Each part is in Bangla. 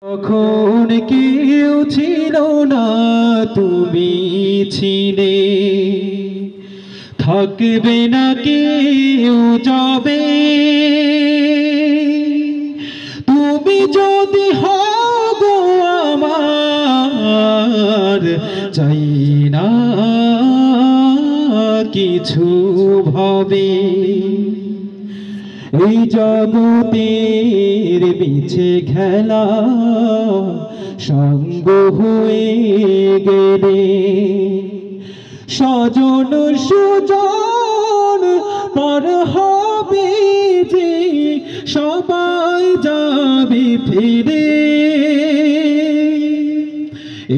তখন কেউ ছিল না, তুমি ছিলে। থাকবে না কেউ, যাবে। তুমি যদি হও গো আমার, চাই না কিছু ভাবে। এই জগতের বিছে খেলা সঙ্গ হয়ে গেলে, স্বজন সুজন পর হবে যে, সবাই যাবে ফিরে।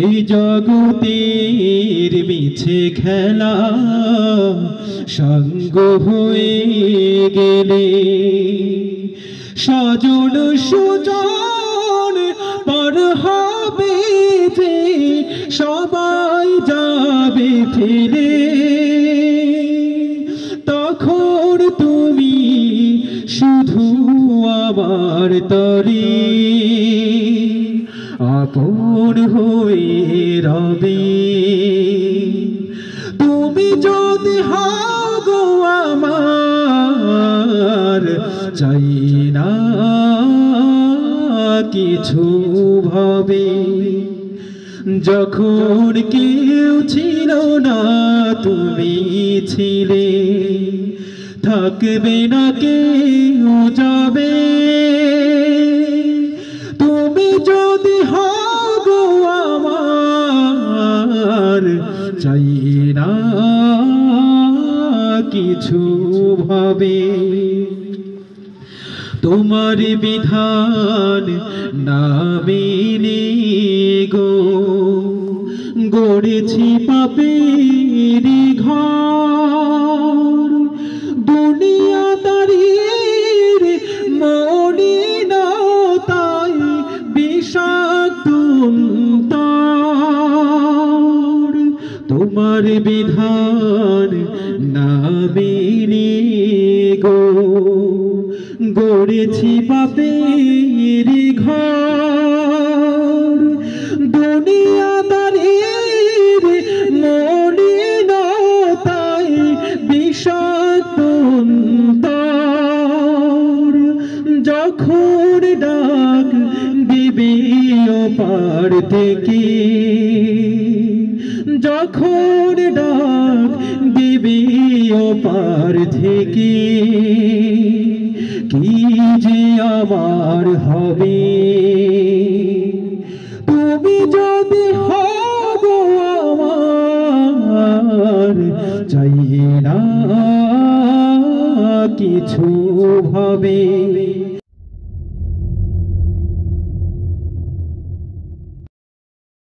এই জগতের বিছে খেলা সঙ্গ হয়ে গেলে, স্বজন সুজন পর হবে যে, সবাই যাবে ফিরে। তখন তুমি শুধু আমার তরে আপন হয়ে রবে। তুমি যদি হও গো আমার, চাই না কিছু ভাবে। যখন কেউ ছিল না, তুমি ছিলে। থাকবে না কেউ, যাবে। তুমি যদি হও গো আমার, চাই না কিছু ভাবে। তোমার বিধান না মেনে গো, গড়েছি পাপের ঘর। দুনিয়াদারির মলিনতায় বিষাক্ত অন্তর। তোমার বিধান না মেনে গো, গড়েছি পাপের ঘর। দুনিয়াদারির মলিনতায় বিষাক্ত অন্তর। যখন ডাক দিবে ওপার থেকে, যখন ডাক দিবে ওপার থেকে, কি যে আমার হবে। তুমি যদি হও গো আমার, চাই না কিছু ভাবে।